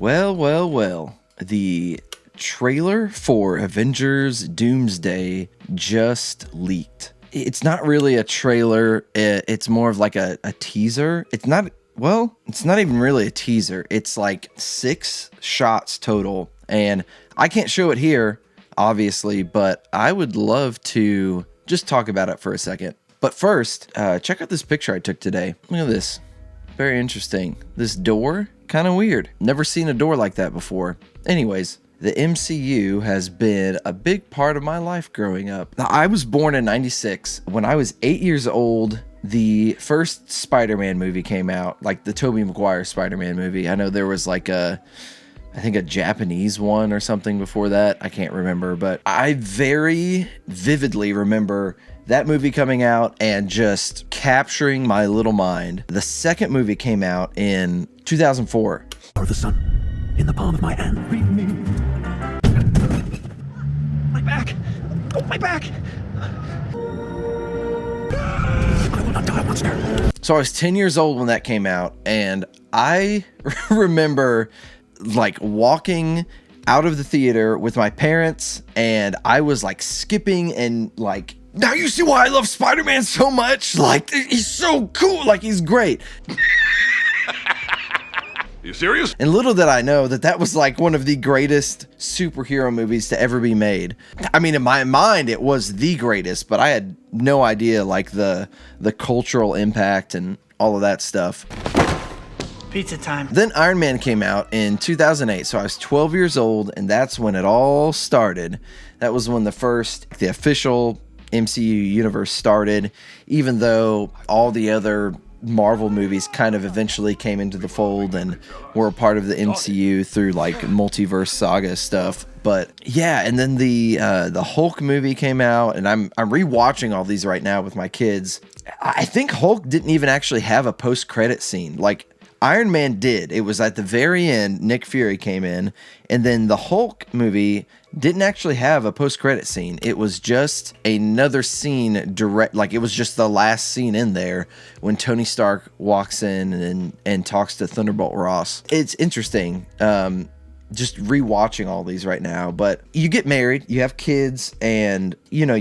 Well, well, well. The trailer for Avengers Doomsday just leaked. It's not really a trailer. It's more of like a teaser. It's not even really a teaser. It's like 6 shots total. And I can't show it here, obviously, but I would love to just talk about it for a second. But first, check out this picture I took today. Look at this. Very interesting. This door, kind of weird. Never seen a door like that before. Anyways, the MCU has been a big part of my life growing up. Now, I was born in 96. When I was 8 years old, the first Spider-Man movie came out, like the Tobey Maguire Spider-Man movie. I know there was like I think a Japanese one or something before that. I can't remember, but I very vividly remember that movie coming out and just capturing my little mind. The second movie came out in 2004. Or the sun in the palm of my hand. Read me. My back. Oh, my back. I will not die, monster. So I was 10 years old when that came out, and I remember like walking out of the theater with my parents, and I was like skipping and like, now you see why I love Spider-Man so much? Like, he's so cool. Like, he's great. You serious? And little did I know that was like one of the greatest superhero movies to ever be made. I mean, in my mind, it was the greatest, but I had no idea like the cultural impact and all of that stuff. Pizza time. Then Iron Man came out in 2008, so I was 12 years old, and that's when it all started. That was when the official MCU universe started, even though all the other Marvel movies kind of eventually came into the fold and were a part of the MCU through like multiverse saga stuff. But yeah, and then the Hulk movie came out, and I'm rewatching all these right now with my kids. I think Hulk didn't even actually have a post-credit scene. Like Iron Man did. It was at the very end, Nick Fury came in, and then the Hulk movie didn't actually have a post-credit scene. It was just another scene like it was just the last scene in there when Tony Stark walks in and talks to Thunderbolt Ross. It's interesting. Just rewatching all these right now, but you get married, you have kids, and you know,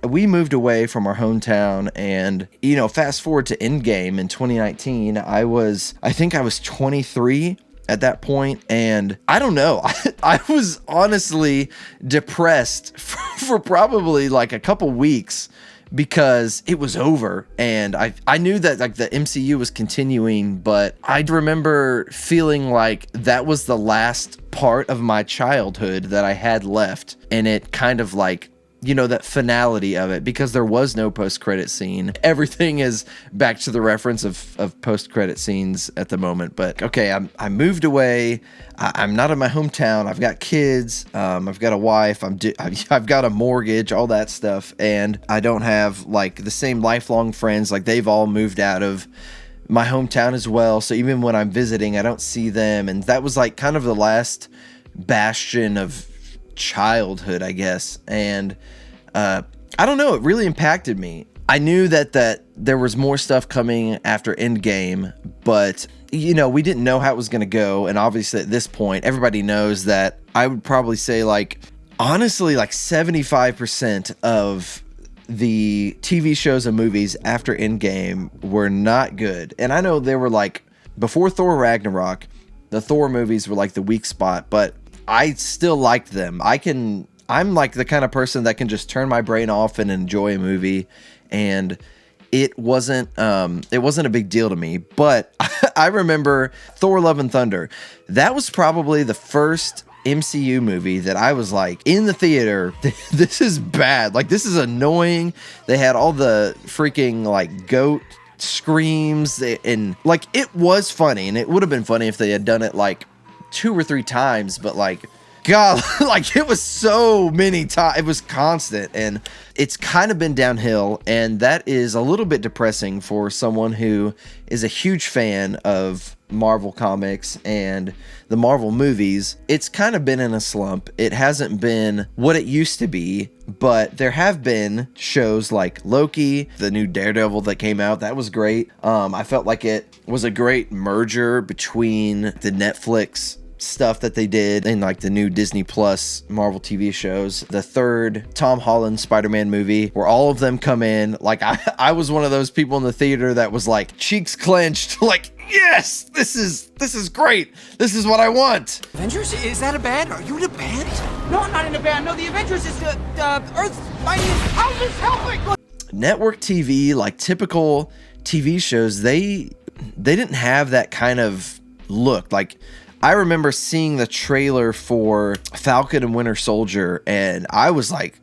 we moved away from our hometown, and you know, fast forward to Endgame in 2019, I think I was 23 at that point, and I don't know, I was honestly depressed for probably like a couple weeks because it was over, and I knew that like the MCU was continuing, but I remember feeling like that was the last part of my childhood that I had left, and it kind of like, you know, that finality of it, because there was no post-credit scene. Everything is back to the reference of post-credit scenes at the moment. But okay, I moved away. I'm not in my hometown. I've got kids. I've got a wife. I've got a mortgage, all that stuff. And I don't have like the same lifelong friends. Like they've all moved out of my hometown as well. So even when I'm visiting, I don't see them. And that was like kind of the last bastion of childhood, I guess. And I don't know, it really impacted me. I knew that there was more stuff coming after Endgame, but you know, we didn't know how it was going to go. And obviously at this point, everybody knows that I would probably say like, honestly, like 75% of the TV shows and movies after Endgame were not good. And I know they were like, before Thor Ragnarok, the Thor movies were like the weak spot, but I still liked them. I'm like the kind of person that can just turn my brain off and enjoy a movie, and it wasn't a big deal to me. But I remember Thor Love and Thunder. That was probably the first MCU movie that I was like in the theater, this is bad. Like this is annoying. They had all the freaking like goat screams, and like it was funny, and it would have been funny if they had done it like 2 or 3 times, but like, God, like it was so many times, it was constant, and it's kind of been downhill, and that is a little bit depressing for someone who is a huge fan of Marvel comics and the Marvel movies. It's kind of been in a slump. It hasn't been what it used to be, but there have been shows like Loki, the new Daredevil that came out. That was great. I felt like it was a great merger between the Netflix stuff that they did in like the new Disney Plus Marvel TV shows. The third Tom Holland Spider-Man movie, where all of them come in. Like I was one of those people in the theater that was like cheeks clenched, like, yes, this is great. This is what I want. Avengers? Is that a band? Are you in a band? No, I'm not in a band. No, the Avengers is the Earth's mightiest. How's this helping? Network TV, like typical TV shows, they didn't have that kind of look. Like, I remember seeing the trailer for Falcon and Winter Soldier, and I was like,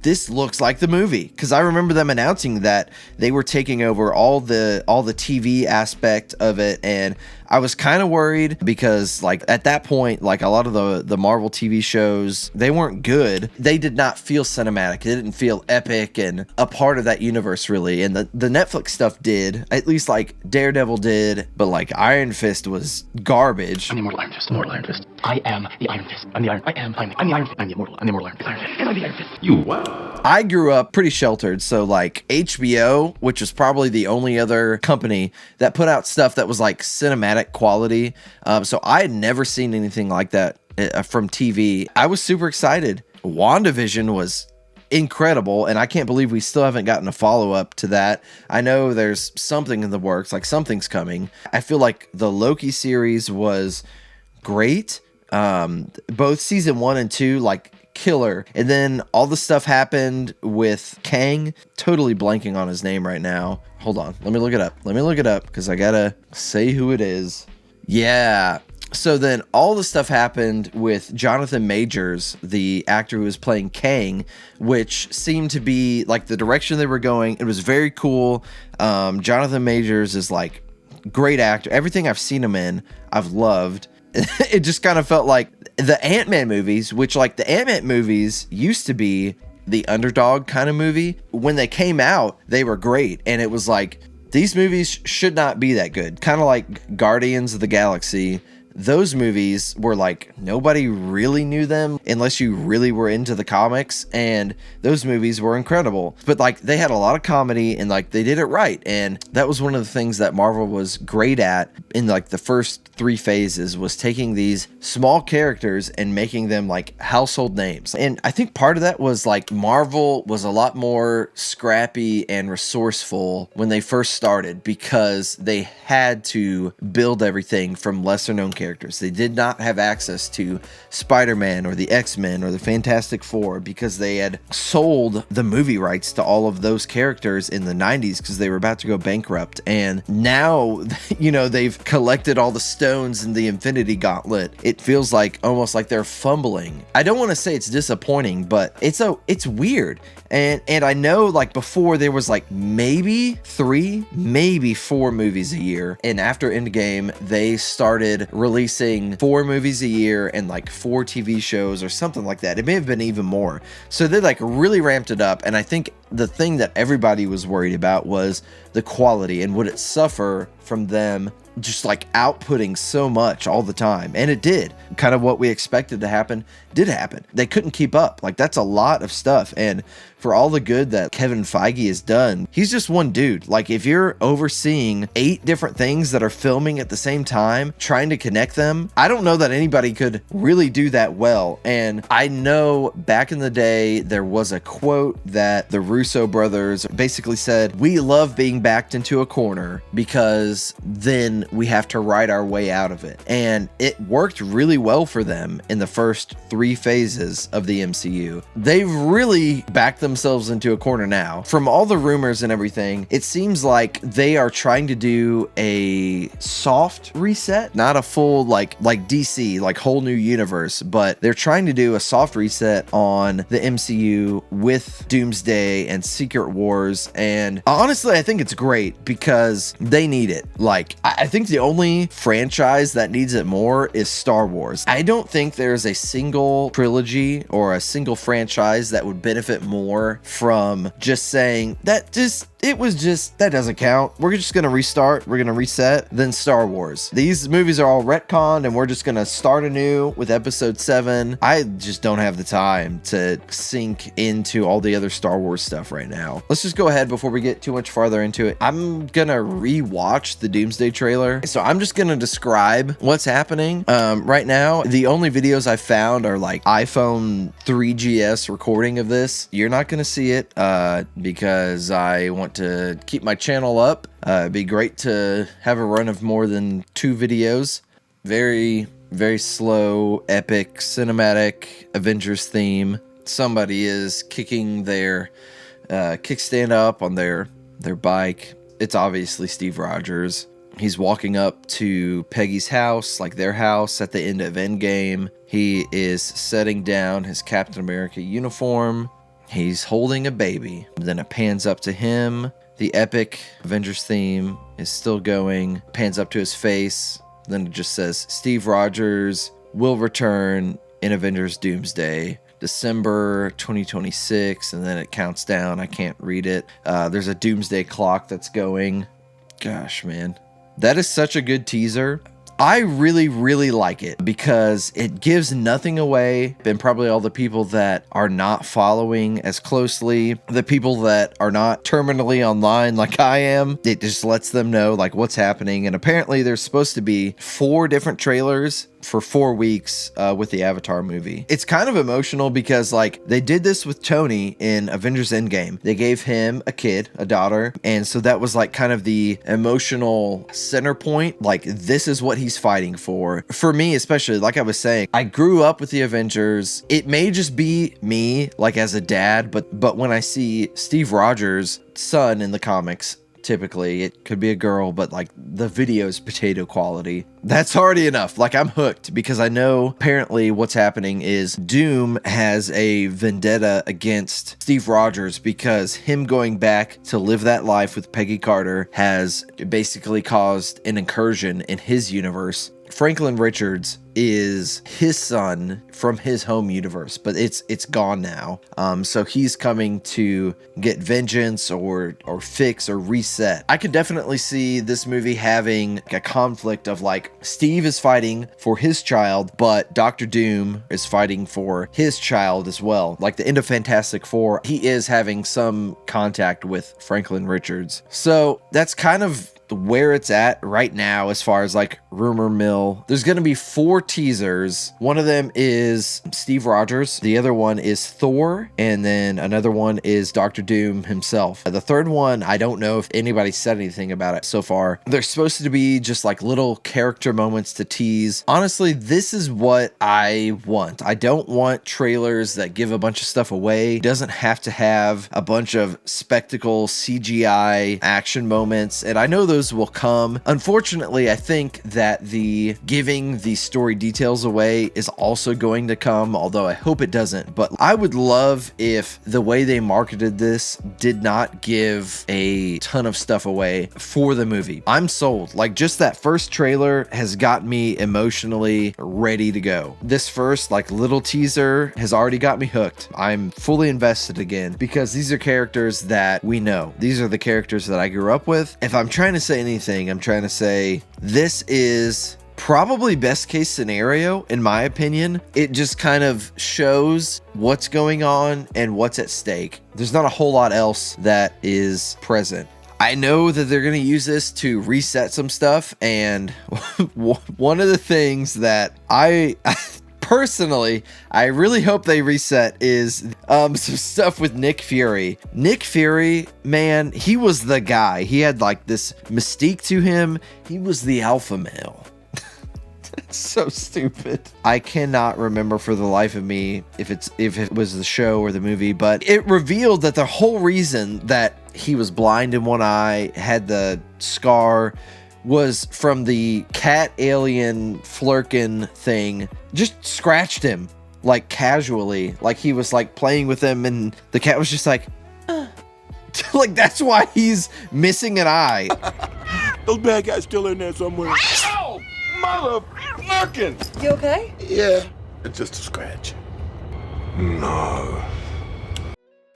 this looks like the movie, because I remember them announcing that they were taking over all the TV aspect of it, and I was kind of worried because, like, at that point, like, a lot of the Marvel TV shows, they weren't good. They did not feel cinematic. They didn't feel epic and a part of that universe, really. And the Netflix stuff did, at least, like, Daredevil did, but, like, Iron Fist was garbage. I'm the immortal Iron Fist. Immortal Iron Fist. I am the Iron Fist. I'm the Iron Fist. I'm the immortal Iron Fist. And I'm the Iron Fist. You what? I grew up pretty sheltered, so like HBO, which was probably the only other company that put out stuff that was like cinematic quality. So I had never seen anything like that from TV. I was super excited. WandaVision was incredible, and I can't believe we still haven't gotten a follow-up to that. I know there's something in the works, like something's coming. I feel like the Loki series was great. Both season 1 and 2, like, killer. And then all the stuff happened with Kang. Totally blanking on his name right now. Hold on. Let me look it up because I gotta say who it is. Yeah. So then all the stuff happened with Jonathan Majors, the actor who was playing Kang, which seemed to be like the direction they were going. It was very cool. Jonathan Majors is like great actor. Everything I've seen him in, I've loved. It just kind of felt like the Ant-Man movies, which, like, the Ant-Man movies used to be the underdog kind of movie. When they came out, they were great. And it was like, these movies should not be that good. Kind of like Guardians of the Galaxy. Those movies were like, nobody really knew them unless you really were into the comics, and those movies were incredible. But like, they had a lot of comedy, and like, they did it right. And that was one of the things that Marvel was great at in like the first 3 phases, was taking these small characters and making them like household names. And I think part of that was like, Marvel was a lot more scrappy and resourceful when they first started, because they had to build everything from lesser known characters. They did not have access to Spider-Man or the X-Men or the Fantastic Four, because they had sold the movie rights to all of those characters in the 90s because they were about to go bankrupt. And now, you know, they've collected all the stones in the Infinity Gauntlet. It feels like almost like they're fumbling. I don't want to say it's disappointing, but it's weird. And I know, like, before there was like maybe 3, maybe 4 movies a year. And after Endgame, they started releasing 4 movies a year and like 4 TV shows or something like that. It may have been even more. So they like really ramped it up. And I think the thing that everybody was worried about was the quality, and would it suffer from them just like outputting so much all the time. And it did. Kind of what we expected to happen did happen. They couldn't keep up. Like, that's a lot of stuff. And for all the good that Kevin Feige has done, he's just one dude. Like, if you're overseeing 8 different things that are filming at the same time, trying to connect them, I don't know that anybody could really do that well. And I know back in the day, there was a quote that the Russo brothers basically said, "We love being backed into a corner because then we have to write our way out of it." And it worked really well for them in the first 3 phases of the MCU. They've really backed themselves into a corner now. From all the rumors and everything, it seems like they are trying to do a soft reset, not a full like DC, like whole new universe, but they're trying to do a soft reset on the MCU with Doomsday and Secret Wars. And honestly, I think it's great because they need it. Like, I think the only franchise that needs it more is Star Wars. I don't think there's a single trilogy or a single franchise that would benefit more from just saying that, just it was just, that doesn't count. We're just going to restart. We're going to reset. Then Star Wars. These movies are all retconned and we're just going to start anew with episode 7. I just don't have the time to sink into all the other Star Wars stuff right now. Let's just go ahead before we get too much farther into it. I'm going to rewatch the Doomsday trailer. So I'm just going to describe what's happening right now. The only videos I found are like iPhone 3GS recording of this. You're not going to see it because I want to keep my channel up. It'd be great to have a run of more than 2 videos. Very, very slow, epic, cinematic Avengers theme. Somebody is kicking their kickstand up on their bike. It's obviously Steve Rogers. He's walking up to Peggy's house, like their house at the end of Endgame. He is setting down his Captain America uniform. He's holding a baby. Then it pans up to him. The epic Avengers theme is still going. Pans up to his face. Then it just says, Steve Rogers will return in Avengers Doomsday, December 2026. And then it counts down. I can't read it. There's a Doomsday clock that's going. Gosh, man. That is such a good teaser. I really, really like it because it gives nothing away. And probably all the people that are not following as closely, the people that are not terminally online like I am, it just lets them know like what's happening. And apparently there's supposed to be 4 different trailers for 4 weeks with the Avatar movie. It's kind of emotional because like they did this with Tony in Avengers Endgame. They gave him a kid, a daughter, and so that was like kind of the emotional center point. Like this is what he's fighting for. For me especially, like I was saying, I grew up with the Avengers. It may just be me like as a dad, but when I see Steve Rogers' son in the comics, typically it could be a girl, but like the video's potato quality, that's already enough. Like I'm hooked because I know apparently what's happening is Doom has a vendetta against Steve Rogers because him going back to live that life with Peggy Carter has basically caused an incursion in his universe. Franklin Richards is his son from his home universe, but it's gone now. So he's coming to get vengeance or fix or reset. I could definitely see this movie having a conflict of like Steve is fighting for his child, but Dr. Doom is fighting for his child as well. Like the end of Fantastic Four, he is having some contact with Franklin Richards. So that's kind of where it's at right now as far as like rumor mill. There's going to be 4 teasers. One of them is Steve Rogers. The other one is Thor. And then another one is Dr. Doom himself. The third one, I don't know if anybody said anything about it so far. They're supposed to be just like little character moments to tease. Honestly, this is what I want. I don't want trailers that give a bunch of stuff away. It doesn't have to have a bunch of spectacle CGI action moments. And I know those will come. Unfortunately, I think that the giving the story details away is also going to come, although I hope it doesn't. But I would love if the way they marketed this did not give a ton of stuff away for the movie. I'm sold. Like just that first trailer has got me emotionally ready to go. This first like little teaser has already got me hooked. I'm fully invested again because these are characters that we know. These are the characters that I grew up with. If I'm trying to say anything, I'm trying to say this is probably best case scenario in my opinion. It just kind of shows what's going on and what's at stake. There's not a whole lot else that is present. I know that they're going to use this to reset some stuff, and one of the things that I personally, I really hope they reset is some stuff with Nick Fury. Nick Fury, man, he was the guy. He had like this mystique to him. He was the alpha male. It's so stupid. I cannot remember for the life of me if it was the show or the movie, but it revealed that the whole reason that he was blind in one eye, had the scar, was from the cat alien Flurkin thing. Just scratched him like casually, like he was like playing with him, and the cat was just like like that's why he's missing an eye. Those bad guys still in there somewhere. Oh, mother Flurkin! You okay? Yeah, it's just a scratch. No.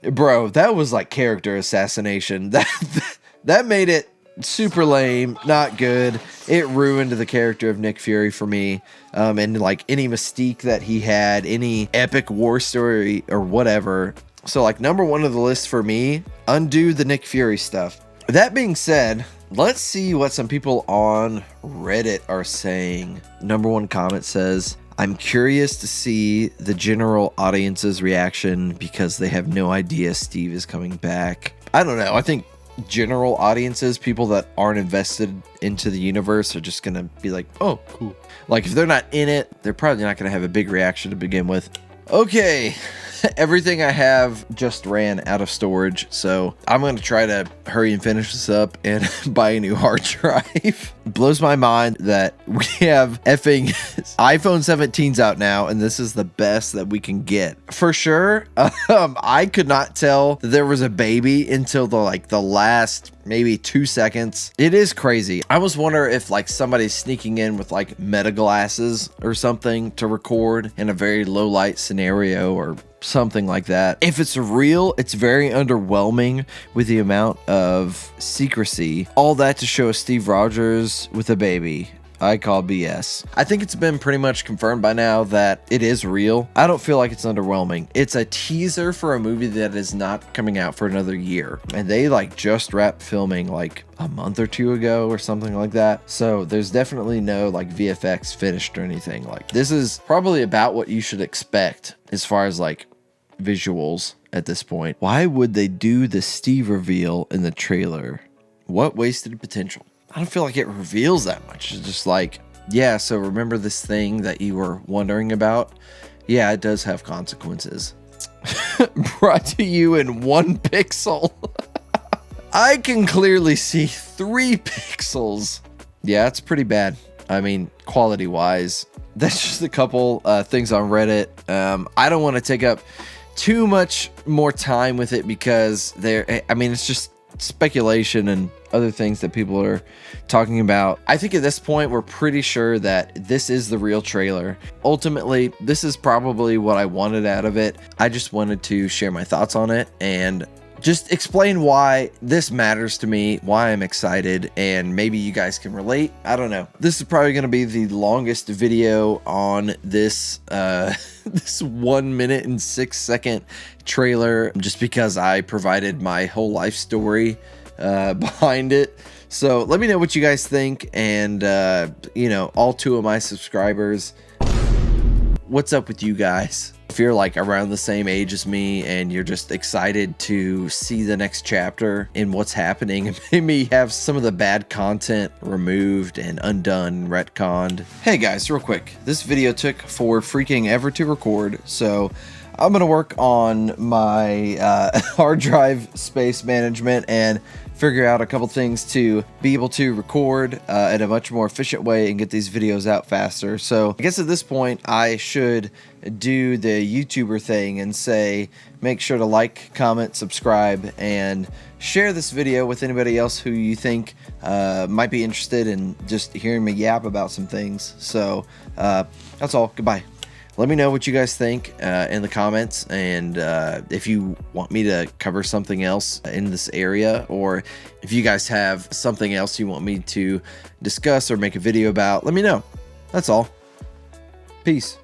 Bro, that was like character assassination. That made it super lame, not good. It ruined the character of Nick Fury for me. And like any mystique that he had, any epic war story or whatever. So like number one of the list for me, undo the Nick Fury stuff. That being said, let's see what some people on Reddit are saying. Number one comment says, I'm curious to see the general audience's reaction because they have no idea Steve is coming back. I don't know. I think general audiences, people that aren't invested into the universe, are just gonna be like, oh, cool. Like if they're not in it, they're probably not gonna have a big reaction to begin with. Okay, everything I have just ran out of storage, so I'm going to try to hurry and finish this up and buy a new hard drive. It blows my mind that we have effing iPhone 17s out now, and this is the best that we can get. For sure, I could not tell that there was a baby until the last maybe 2 seconds. It is crazy. I almost wonder if like somebody's sneaking in with like meta glasses or something to record in a very low light scenario or something like that. If it's real, it's very underwhelming with the amount of secrecy. All that to show Steve Rogers with a baby. I call BS. I think it's been pretty much confirmed by now that it is real. I don't feel like it's underwhelming. It's a teaser for a movie that is not coming out for another year. And they like just wrapped filming like a month or two ago or something like that. So there's definitely no like VFX finished or anything. Like this is probably about what you should expect as far as like visuals at this point. Why would they do the Steve reveal in the trailer? What wasted potential? I don't feel like it reveals that much. It's just like, yeah, so remember this thing that you were wondering about? Yeah, it does have consequences. Brought to you in 1 pixel. I can clearly see 3 pixels. Yeah, it's pretty bad. I mean, quality wise. That's just a couple things on Reddit. I don't want to take up too much more time with it because it's just speculation and other things that people are talking about. I think at this point we're pretty sure that this is the real trailer. Ultimately, this is probably what I wanted out of it. I just wanted to share my thoughts on it and just explain why this matters to me, why I'm excited, and maybe you guys can relate. I don't know. This is probably going to be the longest video on this this 1 minute and 6 second trailer, just because I provided my whole life story behind it. So let me know what you guys think, and all 2 of my subscribers, what's up with you guys? If you're like around the same age as me and you're just excited to see the next chapter in what's happening and maybe have some of the bad content removed and undone, retconned. Hey guys, real quick, this video took for freaking ever to record, so I'm gonna work on my hard drive space management and figure out a couple things to be able to record in a much more efficient way and get these videos out faster. So I guess at this point I should do the YouTuber thing and say make sure to like, comment, subscribe, and share this video with anybody else who you think might be interested in just hearing me yap about some things. So that's all. Goodbye. Let me know what you guys think in the comments, and if you want me to cover something else in this area, or if you guys have something else you want me to discuss or make a video about, let me know. That's all. Peace.